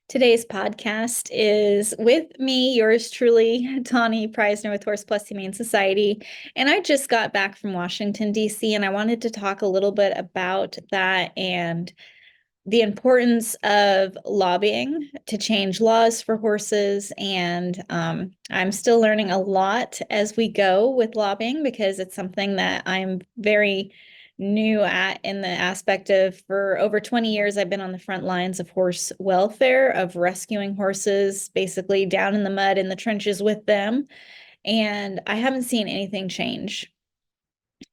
Today's podcast is with me, yours truly, Tawny Preisner with Plus Humane Society. And I just got back from Washington, D.C., and I wanted to talk a little bit about that and the importance of lobbying to change laws for horses. And I'm still learning a lot as we go with lobbying because it's something that I'm very new at in the aspect of for over 20 years, I've been on the front lines of horse welfare, of rescuing horses, basically down in the mud in the trenches with them. And I haven't seen anything change.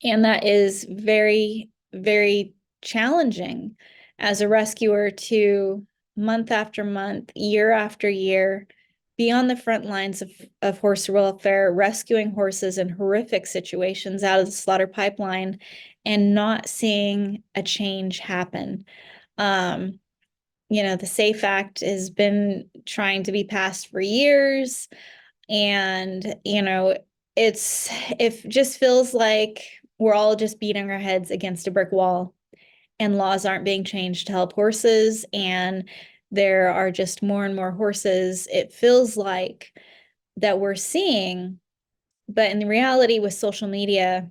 And that is very, very challenging as a rescuer to month after month, year after year, be on the front lines of horse welfare, rescuing horses in horrific situations out of the slaughter pipeline and not seeing a change happen. Um, the SAFE Act has been trying to be passed for years. And, it just feels like we're all just beating our heads against a brick wall and laws aren't being changed to help horses. And there are just more and more horses, it feels like, that we're seeing. But in reality, with social media,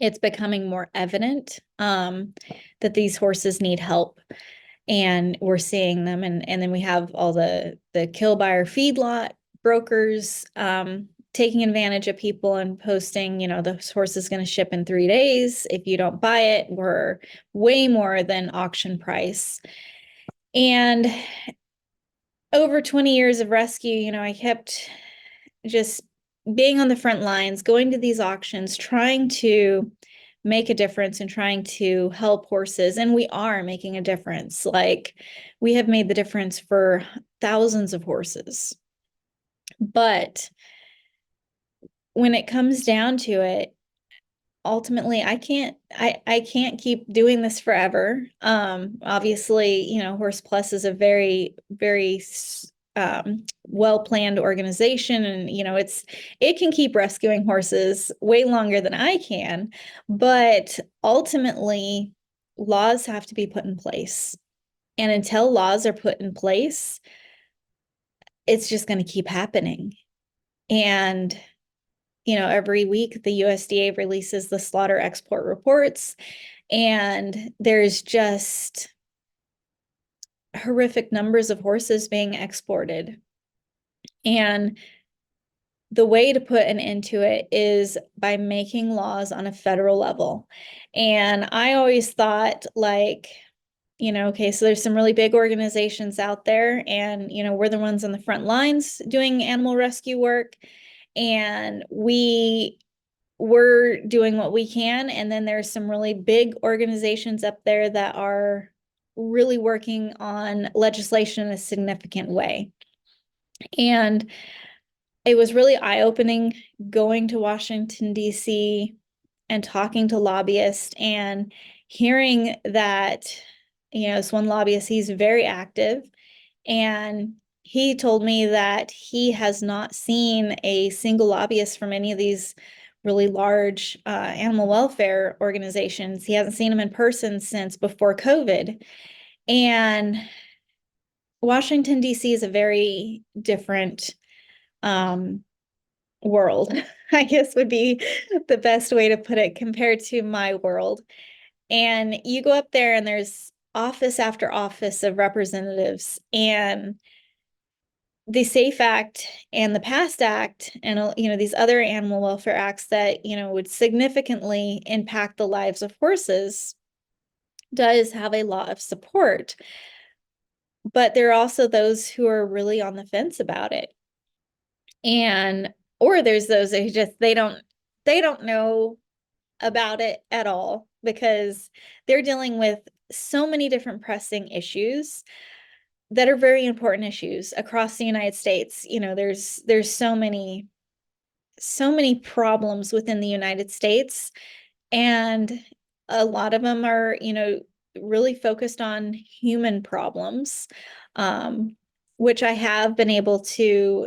it's becoming more evident that these horses need help. And we're seeing them. And then we have all the kill buyer feedlot brokers taking advantage of people and posting, the horse is going to ship in 3 days. If you don't buy it, we're way more than auction price. And over 20 years of rescue, I kept just being on the front lines, going to these auctions, trying to make a difference and trying to help horses. And we are making a difference. Like, we have made the difference for thousands of horses. But when it comes down to it, ultimately I can't keep doing this forever. Obviously, Horse Plus is a very, very well-planned organization, and it can keep rescuing horses way longer than I can, but ultimately laws have to be put in place. And until laws are put in place, it's just going to keep happening. And every week the USDA releases the slaughter export reports, and there's just horrific numbers of horses being exported. And the way to put an end to it is by making laws on a federal level. And I always thought, like, okay, so there's some really big organizations out there, and, we're the ones on the front lines doing animal rescue work, and we're doing what we can. And then there's some really big organizations up there that are really working on legislation in a significant way. And it was really eye-opening going to Washington, D.C. and talking to lobbyists and hearing that, this one lobbyist, he's very active, and he told me that he has not seen a single lobbyist from any of these really large animal welfare organizations. He hasn't seen them in person since before COVID. And Washington, D.C. is a very different world, I guess would be the best way to put it, compared to my world. And you go up there and there's office after office of representatives, and the SAFE Act and the PAST Act and, these other animal welfare acts that, would significantly impact the lives of horses does have a lot of support. But there are also those who are really on the fence about it. Or there's those who just, they don't know about it at all because they're dealing with so many different pressing issues that are very important issues across the United States. There's so many problems within the United States, and a lot of them are, really focused on human problems, which I have been able to,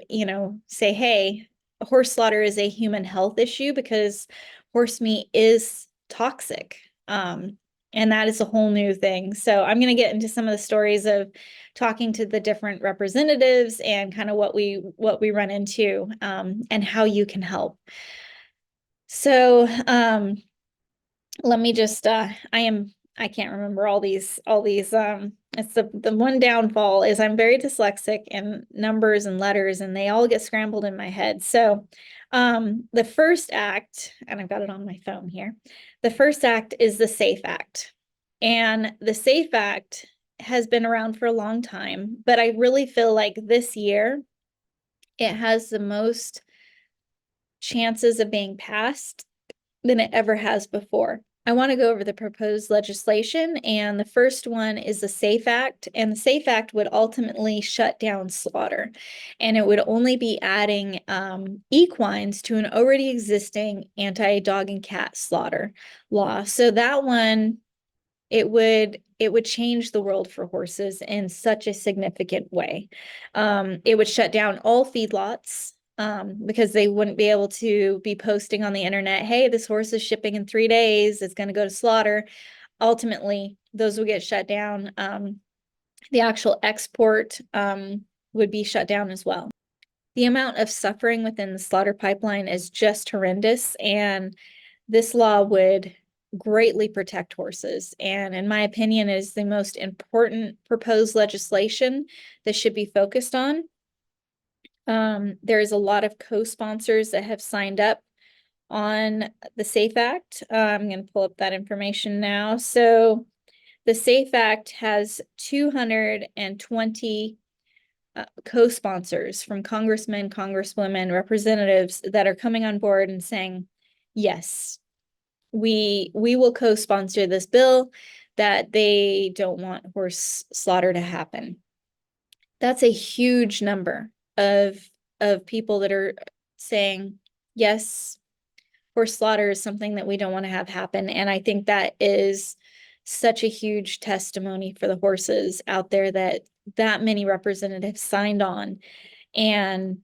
say, hey, horse slaughter is a human health issue because horse meat is toxic. And that is a whole new thing. So I'm going to get into some of the stories of talking to the different representatives and kind of what we run into, and how you can help. So let me just I can't remember all these it's the one downfall is I'm very dyslexic, and numbers and letters, and they all get scrambled in my head. So the first act, and I've got it on my phone here, the first act is the SAFE Act. And the SAFE Act has been around for a long time, but I really feel like this year it has the most chances of being passed than it ever has before. I want to go over the proposed legislation, and the first one is the SAFE Act, and the SAFE Act would ultimately shut down slaughter, and it would only be adding equines to an already existing anti-dog and cat slaughter law. So that one, it would change the world for horses in such a significant way. It would shut down all feedlots, because they wouldn't be able to be posting on the internet, hey, this horse is shipping in 3 days, it's going to go to slaughter. Ultimately, those would get shut down. The actual export would be shut down as well. The amount of suffering within the slaughter pipeline is just horrendous, and this law would greatly protect horses. And in my opinion, it is the most important proposed legislation that should be focused on. There's a lot of co-sponsors that have signed up on the SAFE Act. I'm going to pull up that information now. So the SAFE Act has 220 co-sponsors from congressmen, congresswomen, representatives that are coming on board and saying, yes, we will co-sponsor this bill, that they don't want horse slaughter to happen. That's a huge number of people that are saying, yes, horse slaughter is something that we don't want to have happen. And I think that is such a huge testimony for the horses out there, that many representatives signed on, and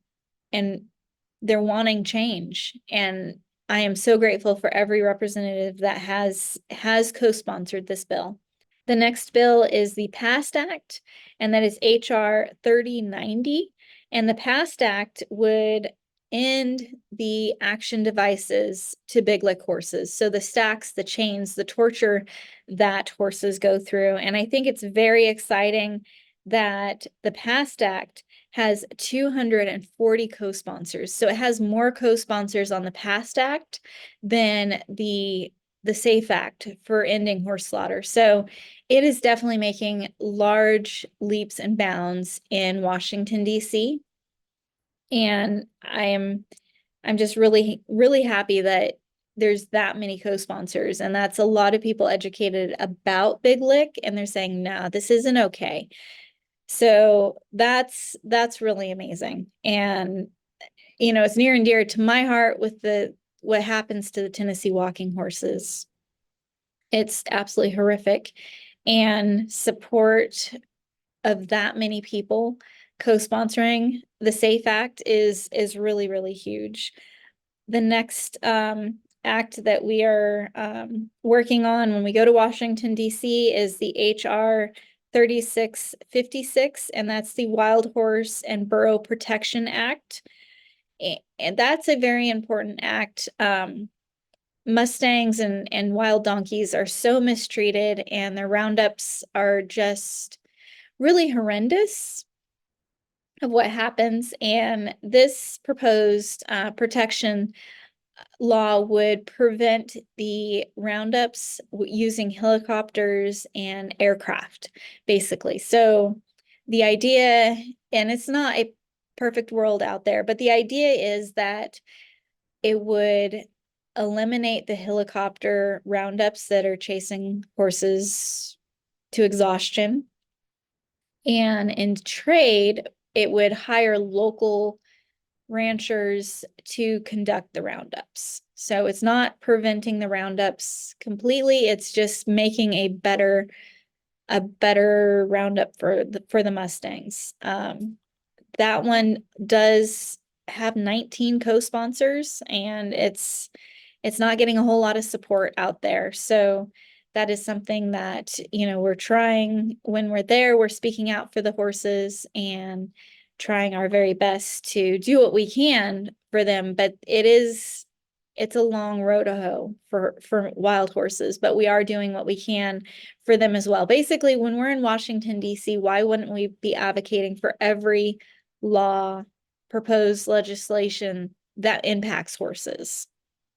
they're wanting change. And I am so grateful for every representative that has co-sponsored this bill. The next bill is the PAST Act, and that is HR 3090. And the PAST Act would end the action devices to big lick horses. So the stacks, the chains, the torture that horses go through. And I think it's very exciting that the PAST Act has 240 co-sponsors. So it has more co-sponsors on the PAST Act than the SAFE Act for ending horse slaughter. So it is definitely making large leaps and bounds in Washington, D.C. And I'm just really, really happy that there's that many co-sponsors, and that's a lot of people educated about Big Lick, and they're saying, no, this isn't okay. So that's really amazing. And it's near and dear to my heart with what happens to the Tennessee walking horses. It's absolutely horrific. And support of that many people co-sponsoring the SAFE Act is really, really huge. The next act that we are working on when we go to Washington, D.C. is the HR 3656, and that's the Wild Horse and Burro Protection Act. And that's a very important act. Mustangs and wild donkeys are so mistreated, and their roundups are just really horrendous of what happens. And this proposed protection law would prevent the roundups using helicopters and aircraft, basically. So the idea, and it's not a perfect world out there, but the idea is that it would eliminate the helicopter roundups that are chasing horses to exhaustion. And in trade, it would hire local ranchers to conduct the roundups. So it's not preventing the roundups completely. It's just making a better roundup for the Mustangs. That one does have 19 co-sponsors, and it's not getting a whole lot of support out there. So that is something that, we're trying when we're there, we're speaking out for the horses and trying our very best to do what we can for them. But it's a long road to hoe for wild horses, but we are doing what we can for them as well. Basically, when we're in Washington, D.C., why wouldn't we be advocating for every law, proposed legislation that impacts horses?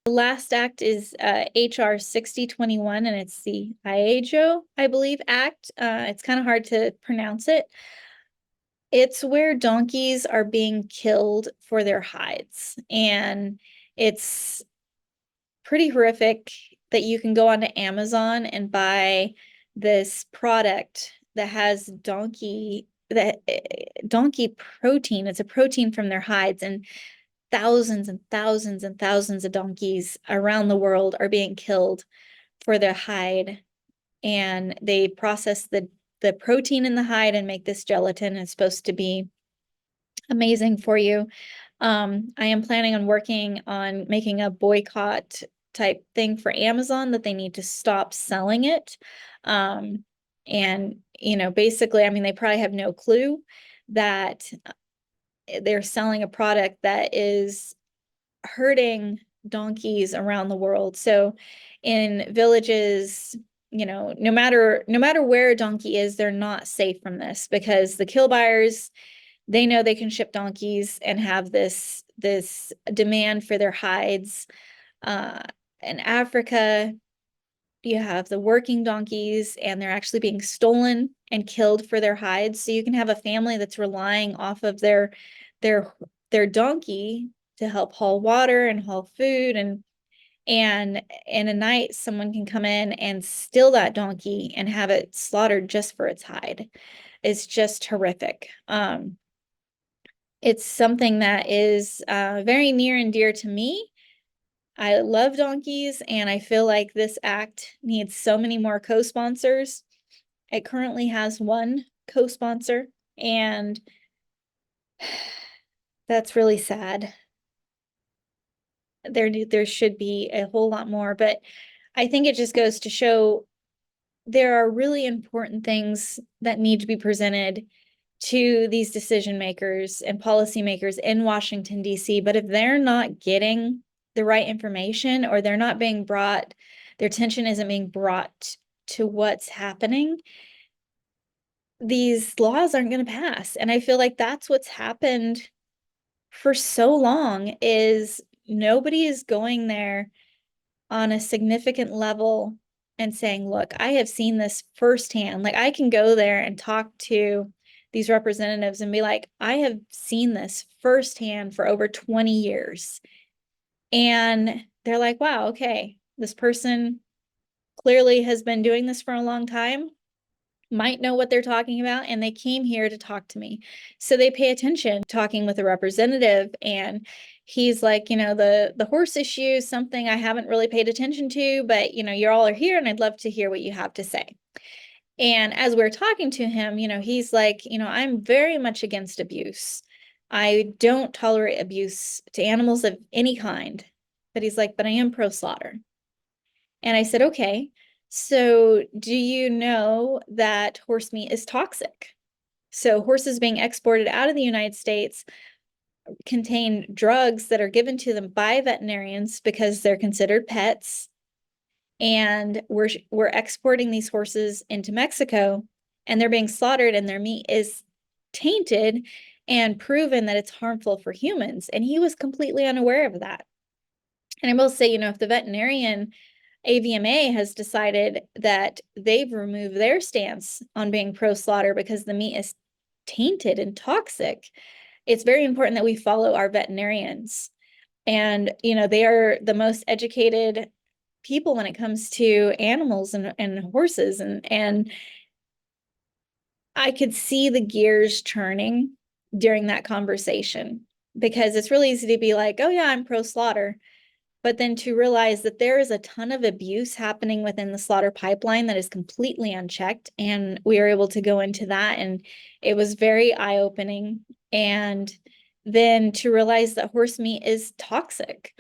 The last act is HR 6021, and it's the Ejioa, I believe, Act. It's kind of hard to pronounce it. It's where donkeys are being killed for their hides, and it's pretty horrific that you can go onto Amazon and buy this product that has donkey protein. It's a protein from their hides, and thousands and thousands and thousands of donkeys around the world are being killed for their hide. And they process the protein in the hide and make this gelatin. It's supposed to be amazing for you. I am planning on working on making a boycott type thing for Amazon that they need to stop selling it. And, basically, I mean, they probably have no clue that they're selling a product that is hurting donkeys around the world. So in villages, no matter where a donkey is, they're not safe from this because the kill buyers, they know they can ship donkeys and have this demand for their hides. In Africa, you have the working donkeys, and they're actually being stolen and killed for their hides. So you can have a family that's relying off of their their donkey to help haul water and haul food, and in a night someone can come in and steal that donkey and have it slaughtered just for its hide. It's just horrific. It's something that is very near and dear to me. I love donkeys, and I feel like this act needs so many more co-sponsors. It currently has one co-sponsor, and that's really sad. There should be a whole lot more, but I think it just goes to show there are really important things that need to be presented to these decision makers and policymakers in Washington, D.C. But if they're not getting the right information, or they're not being brought, their attention isn't being brought to what's happening, these laws aren't going to pass. And I feel like that's what's happened for so long, is nobody is going there on a significant level and saying, look, I have seen this firsthand. Like, I can go there and talk to these representatives and be like, I have seen this firsthand for over 20 years. And they're like, wow, okay, this person clearly has been doing this for a long time, might know what they're talking about, and they came here to talk to me. So they pay attention, talking with a representative, and he's like, the horse issue is something I haven't really paid attention to, but you all are here and I'd love to hear what you have to say. And as we're talking to him, he's like, I'm very much against abuse. I don't tolerate abuse to animals of any kind. But he's like, but I am pro slaughter. And I said, okay, so do you know that horse meat is toxic? So horses being exported out of the United States contain drugs that are given to them by veterinarians because they're considered pets. And we're exporting these horses into Mexico, and they're being slaughtered, and their meat is tainted and proven that it's harmful for humans. And he was completely unaware of that. And I will say, if the veterinarian AVMA has decided that they've removed their stance on being pro-slaughter because the meat is tainted and toxic, it's very important that we follow our veterinarians. And, they are the most educated people when it comes to animals and horses. And I could see the gears turning during that conversation, because it's really easy to be like, oh yeah, I'm pro-slaughter. But then to realize that there is a ton of abuse happening within the slaughter pipeline that is completely unchecked. And we were able to go into that, and it was very eye-opening. And then to realize that horse meat is toxic.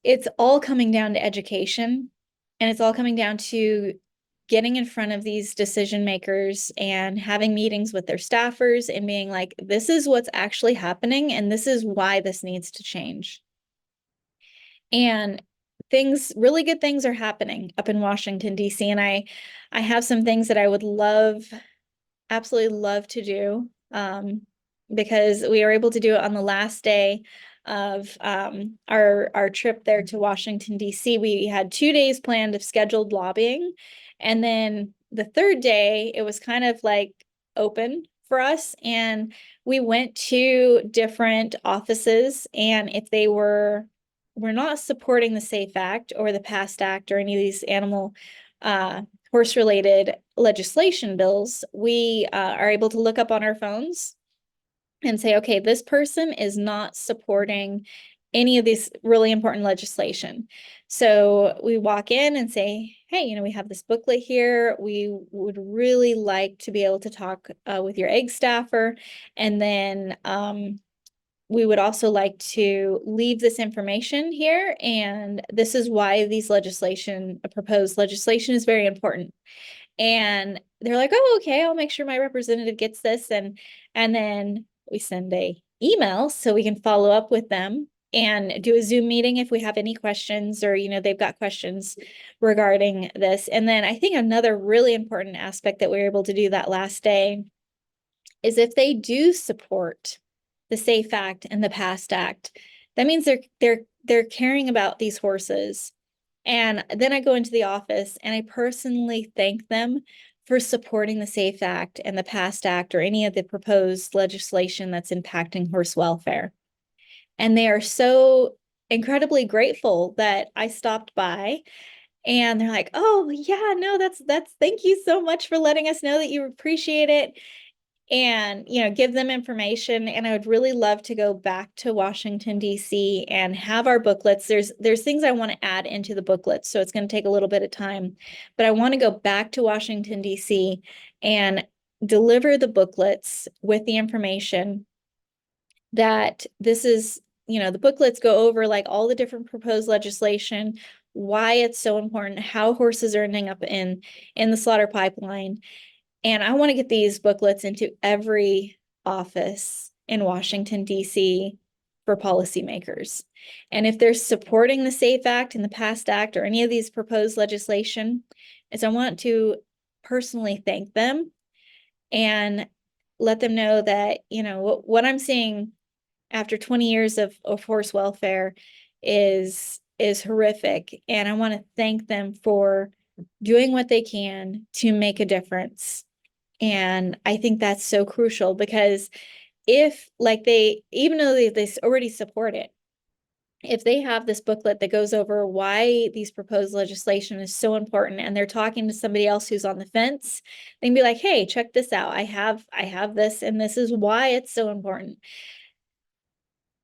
It's all coming down to education. And it's all coming down to getting in front of these decision makers and having meetings with their staffers and being like, this is what's actually happening, and this is why this needs to change. And really good things are happening up in Washington, D.C. And I have some things that I would absolutely love to do, because we were able to do it on the last day of our trip there to Washington, D.C. We had 2 days planned of scheduled lobbying. And then the third day, it was kind of like open for us. And we went to different offices. And if they were not supporting the SAFE Act or the PAST Act or any of these horse-related legislation bills, we are able to look up on our phones and say, okay, this person is not supporting any of this really important legislation. So we walk in and say, hey, we have this booklet here. We would really like to be able to talk with your egg staffer. And then we would also like to leave this information here. And this is why proposed legislation is very important. And they're like, oh, okay, I'll make sure my representative gets this. And then we send a email so we can follow up with them and do a Zoom meeting if we have any questions, or, they've got questions regarding this. And then I think another really important aspect that we were able to do that last day is if they do support the SAFE Act and the PAST Act, that means they're caring about these horses. And then I go into the office and I personally thank them for supporting the SAFE Act and the PAST Act or any of the proposed legislation that's impacting horse welfare. And they are so incredibly grateful that I stopped by. And they're like, oh, yeah, no, that's thank you so much for letting us know that you appreciate it, and give them information. And I would really love to go back to Washington, D.C. and have our booklets. There's things I want to add into the booklets, so it's going to take a little bit of time, but I want to go back to Washington, D.C. and deliver the booklets with the information that this is, the booklets go over like all the different proposed legislation, why it's so important, how horses are ending up in the slaughter pipeline. And I want to get these booklets into every office in Washington, D.C. for policymakers. And if they're supporting the SAFE Act and the PAST Act or any of these proposed legislation, I want to personally thank them and let them know that, what I'm seeing after 20 years of horse welfare is horrific. And I want to thank them for doing what they can to make a difference. And I think that's so crucial, because if even though they already support it, if they have this booklet that goes over why these proposed legislation is so important, and they're talking to somebody else who's on the fence, they can be like, hey, check this out. I have this, and this is why it's so important.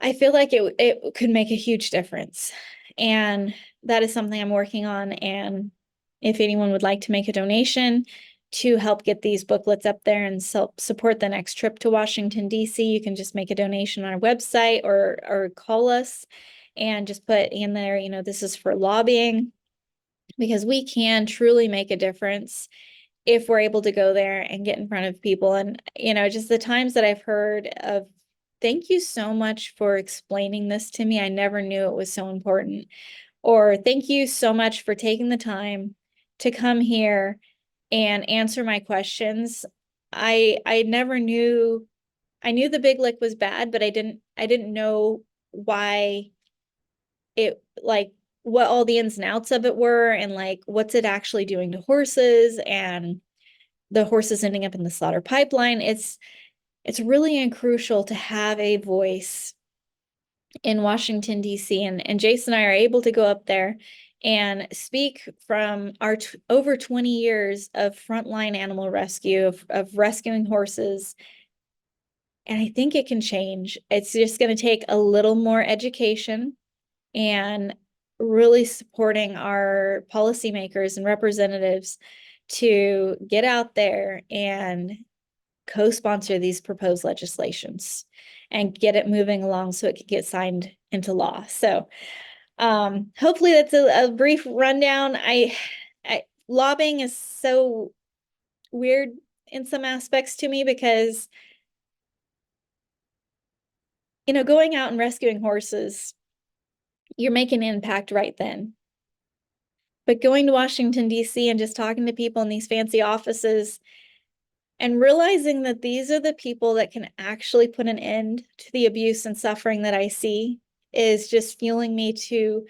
I feel like it could make a huge difference. And that is something I'm working on. And if anyone would like to make a donation to help get these booklets up there and support the next trip to Washington, D.C., you can just make a donation on our website or call us and just put in there, this is for lobbying, because we can truly make a difference if we're able to go there and get in front of people. And, just the times that I've heard of, thank you so much for explaining this to me. I never knew it was so important. Or thank you so much for taking the time to come here and answer my questions. I never knew, I knew the big lick was bad, but I didn't know why what all the ins and outs of it were, and what's it actually doing to horses, and the horses ending up in the slaughter pipeline. It's really crucial to have a voice in Washington, D.C. And Jason and I are able to go up there and speak from our over 20 years of frontline animal rescue, of rescuing horses. And I think it can change. It's just going to take a little more education and really supporting our policymakers and representatives to get out there and co-sponsor these proposed legislations and get it moving along so it can get signed into law. So Hopefully that's a brief rundown. Lobbying is so weird in some aspects to me because, going out and rescuing horses, you're making an impact right then. But going to Washington, D.C. and just talking to people in these fancy offices and realizing that these are the people that can actually put an end to the abuse and suffering that I see is just fueling me to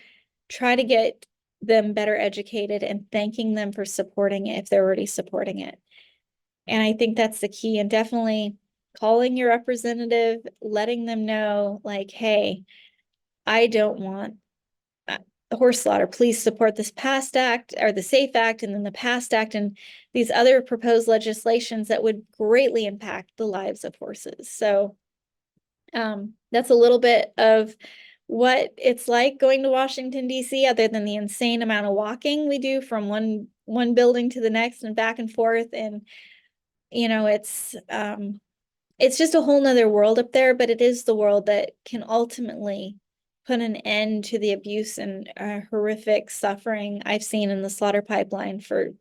try to get them better educated and thanking them for supporting it if they're already supporting it. And I think that's the key. And definitely calling your representative, letting them know, like, hey, I don't want horse slaughter. Please support this PAST Act or the SAFE Act and then the PAST Act and these other proposed legislations that would greatly impact the lives of horses. So that's a little bit of what it's like going to Washington, D.C., other than the insane amount of walking we do from one building to the next and back and forth. And, it's just a whole nother world up there, but it is the world that can ultimately put an end to the abuse and horrific suffering I've seen in the slaughter pipeline for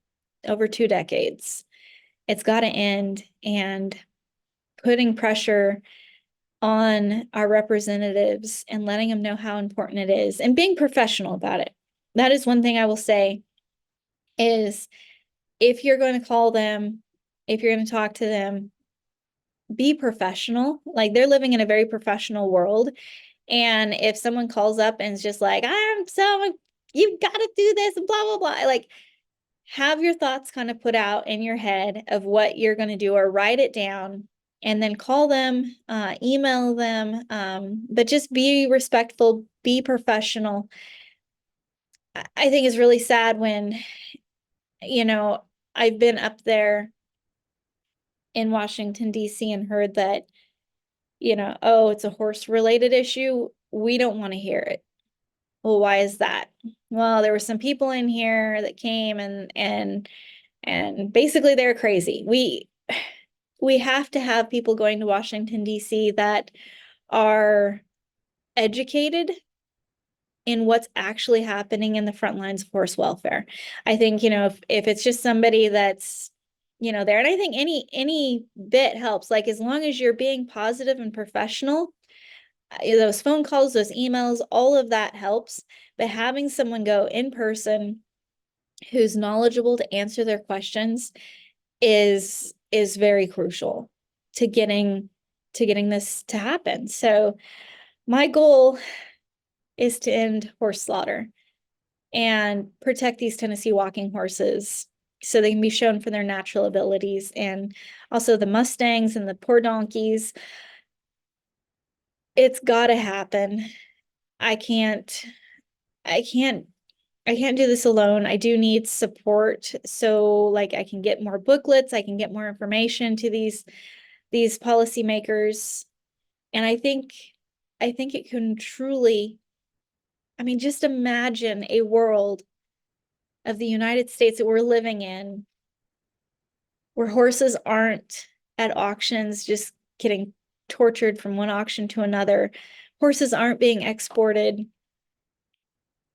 over 2 decades. It's got to end, and putting pressure on our representatives and letting them know how important it is and being professional about it. That is one thing I will say is if you're going to call them, if you're going to talk to them, be professional. Like, they're living in a very professional world. And if someone calls up and is just like, you've got to do this and blah, blah, blah, like, have your thoughts kind of put out in your head of what you're going to do, or write it down and then call them, email them. But just be respectful, be professional. I think it's really sad when, I've been up there in Washington, D.C. and heard that, oh, it's a horse related issue. We don't want to hear it. Well, why is that? Well, there were some people in here that came and basically they're crazy. We have to have people going to Washington, D.C. that are educated in what's actually happening in the front lines of horse welfare. I think, if it's just somebody that's, there, and I think any bit helps, like, as long as you're being positive and professional, those phone calls, those emails, all of that helps. But having someone go in person who's knowledgeable to answer their questions is very crucial to getting this to happen. So my goal is to end horse slaughter and protect these Tennessee walking horses so they can be shown for their natural abilities, and also the Mustangs and the poor donkeys. It's got to happen. I can't do this alone. I do need support. So, like, I can get more booklets, I can get more information to these policymakers. And I think it can truly, just imagine a world of the United States that we're living in where horses aren't at auctions just getting tortured from one auction to another. Horses aren't being exported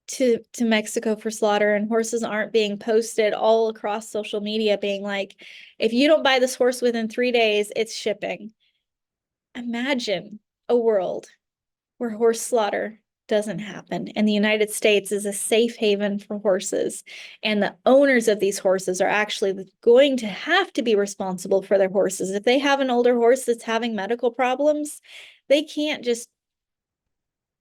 to Mexico for slaughter, and horses aren't being posted all across social media being like, if you don't buy this horse within 3 days, it's shipping. Imagine a world where horse slaughter doesn't happen, and the United States is a safe haven for horses, and the owners of these horses are actually going to have to be responsible for their horses. If they have an older horse that's having medical problems, they can't just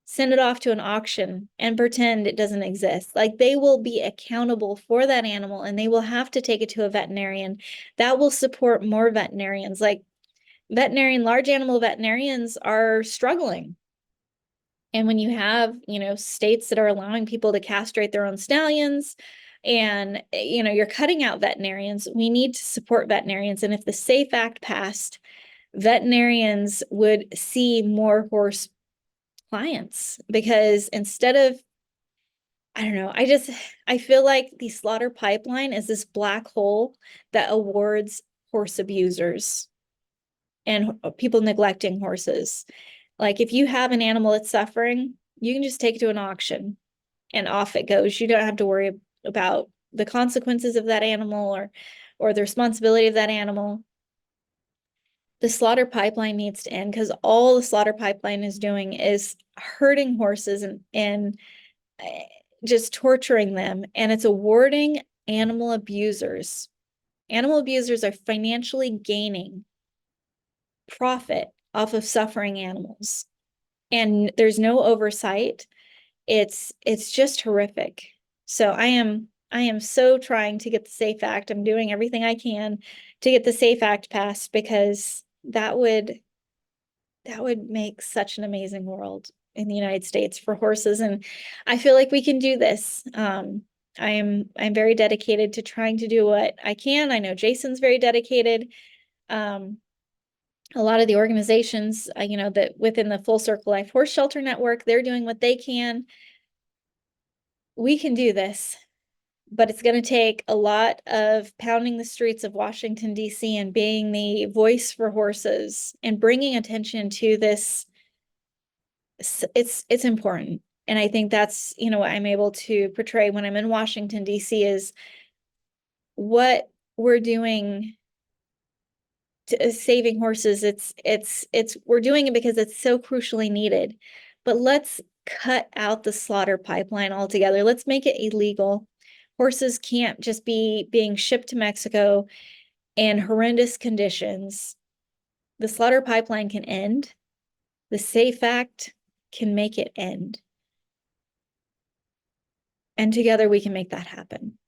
send it off to an auction and pretend it doesn't exist. Like, they will be accountable for that animal, and they will have to take it to a veterinarian. That will support more veterinarians. Like, large animal veterinarians are struggling. And when you have, states that are allowing people to castrate their own stallions, and, you're cutting out veterinarians, we need to support veterinarians. And if the SAFE Act passed, veterinarians would see more horse clients, because instead of, I don't know, I feel like the slaughter pipeline is this black hole that awards horse abusers and people neglecting horses. Like, if you have an animal that's suffering, you can just take it to an auction and off it goes. You don't have to worry about the consequences of that animal or the responsibility of that animal. The slaughter pipeline needs to end, because all the slaughter pipeline is doing is hurting horses and just torturing them. And it's awarding animal abusers. Animal abusers are financially gaining profit off of suffering animals. And there's no oversight. It's just horrific. So I am so trying to get the SAFE Act. I'm doing everything I can to get the SAFE Act passed, because that would make such an amazing world in the United States for horses. And I feel like we can do this. I'm very dedicated to trying to do what I can. I know Jason's very dedicated. A lot of the organizations, that within the Full Circle Life Horse Shelter Network, they're doing what they can. We can do this, but it's going to take a lot of pounding the streets of Washington, D.C. and being the voice for horses and bringing attention to this. It's important. And I think that's, what I'm able to portray when I'm in Washington, D.C. is what we're doing to saving horses. We're doing it because it's so crucially needed. But let's cut out the slaughter pipeline altogether. Let's make it illegal. Horses can't just be being shipped to Mexico in horrendous conditions. The slaughter pipeline can end. The SAFE Act can make it end. And together we can make that happen.